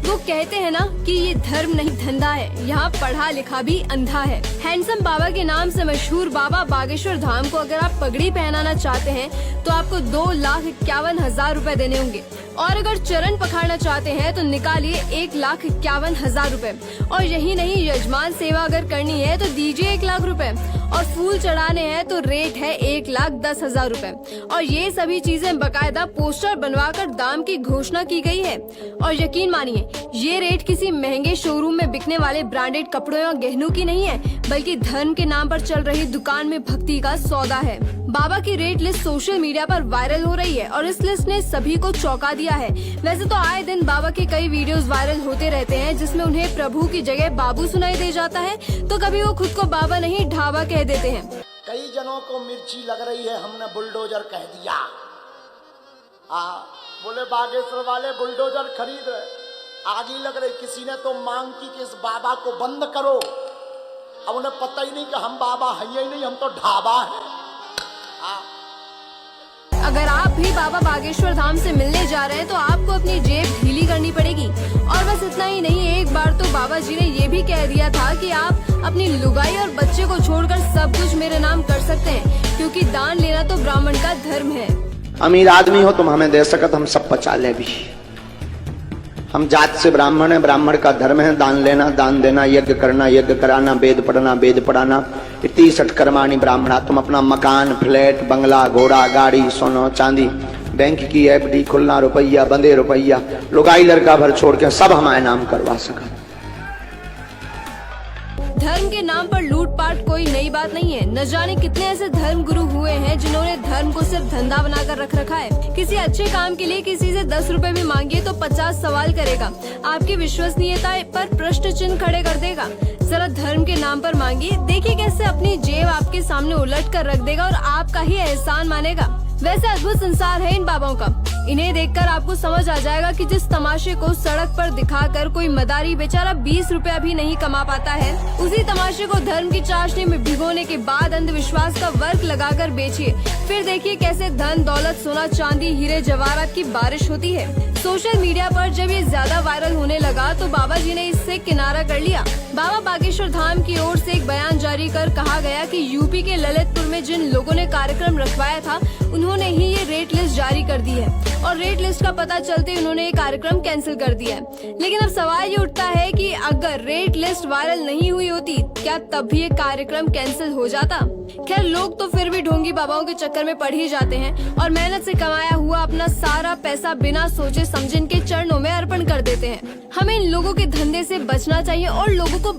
वो कहते हैं ना कि ये धर्म नहीं धंधा है, यहाँ पढ़ा लिखा भी अंधा है। हैंडसम बाबा के नाम से मशहूर बाबा बागेश्वर धाम को अगर आप पगड़ी पहनाना चाहते हैं तो आपको 2,51,000 रूपए देने होंगे, और अगर चरण पखाड़ना चाहते हैं तो निकालिए 1,51,000 रूपए। और यही नहीं, यजमान सेवा अगर करनी है तो दीजिए 1 लाख रूपए, और फूल चढ़ाने हैं तो रेट है 1,10,000 रूपए। और ये सभी चीजें बकायदा पोस्टर बनवाकर दाम की घोषणा की गई है। और यकीन मानिए, ये रेट किसी महंगे शोरूम में बिकने वाले ब्रांडेड कपड़ों या गहनों की नहीं है, बल्कि धर्म के नाम पर चल रही दुकान में भक्ति का सौदा है। बाबा की रेट लिस्ट सोशल मीडिया पर वायरल हो रही है और इस लिस्ट ने सभी को चौंका दिया है। वैसे तो आए दिन बाबा के कई वीडियोस वायरल होते रहते हैं जिसमें उन्हें प्रभु की जगह बाबू सुनाई दे जाता है, तो कभी वो खुद को बाबा नहीं ढाबा कह देते हैं। कई जनों को मिर्ची लग रही है, हमने बुलडोजर कह दिया। बोले बागेश्वर वाले बुलडोजर खरीद रहे, आग ही लग रही। किसी ने तो मांग की कि इस बाबा को बंद करो। अब उन्हें पता ही नहीं कि हम बाबा है ही नहीं, हम तो ढाबा है। अगर आप भी बाबा बागेश्वर धाम से मिलने जा रहे हैं तो आपको अपनी जेब ढीली करनी पड़ेगी। और बस इतना ही नहीं, एक बार तो बाबा जी ने ये भी कह दिया था कि आप अपनी लुगाई और बच्चे को छोड़कर सब कुछ मेरे नाम कर सकते हैं, क्योंकि दान लेना तो ब्राह्मण का धर्म है। अमीर आदमी हो तुम हमें दे सकत, हम सब पचा ले भी। हम जात से ब्राह्मण है, ब्राह्मण का धर्म है दान लेना, दान देना, यज्ञ करना, यज्ञ कराना, वेद पढ़ना, वेद पढ़ाना। 30 कर्माणि ब्राह्मणा। तुम अपना मकान, फ्लैट, बंगला, घोड़ा, गाड़ी, सोना चांदी, बैंक की एफडी खुलना, रुपया, बंदे रुपया, लुगाई लड़का भर छोड़ के सब हमारे नाम करवा सका। धर्म के नाम पर लूटपाट कोई नई बात नहीं है। न जाने कितने ऐसे धर्म गुरु हुए हैं जिन्होंने धर्म को सिर्फ धंधा बनाकर रख रखा है। किसी अच्छे काम के लिए किसी से 10 रुपए भी मांगिए तो 50 सवाल करेगा, आपकी विश्वसनीयता पर प्रश्न चिन्ह खड़े कर देगा। जरा धर्म के नाम पर मांगिए, देखिए कैसे अपनी जेब आपके सामने उलट कर रख देगा और आपका ही एहसान मानेगा। वैसे अद्भुत संसार है इन बाबाओं का। इन्हें देखकर आपको समझ आ जाएगा कि जिस तमाशे को सड़क पर दिखाकर कोई मदारी बेचारा 20 रुपया भी नहीं कमा पाता है, उसी तमाशे को धर्म की चाशनी में भिगोने के बाद अंधविश्वास का वर्क लगाकर बेचिए। फिर देखिए कैसे धन दौलत सोना चांदी हीरे जवाहरात की बारिश होती है। सोशल मीडिया पर जब ये ज्यादा वायरल होने लगा तो बाबा जी ने इससे किनारा कर लिया। बाबा बागेश्वर धाम की ओर से एक बयान जारी कर कहा गया कि यूपी के ललितपुर में जिन लोगों ने कार्यक्रम रखवाया था उन्होंने ही ये रेट लिस्ट जारी कर दी है, और रेट लिस्ट का पता चलते उन्होंने ये कार्यक्रम कैंसिल कर दिया है। लेकिन अब सवाल ये उठता है कि अगर रेट लिस्ट वायरल नहीं हुई होती, क्या तब भी ये कार्यक्रम कैंसिल हो जाता? खैर, लोग तो फिर भी ढोंगी बाबाओं के चक्कर में पड़ ही जाते हैं और मेहनत से कमाया हुआ अपना सारा पैसा बिना सोचे समझे इनके चरणों में अर्पण कर देते हैं। हमें इन लोगों के धंधे से बचना चाहिए और लोगों को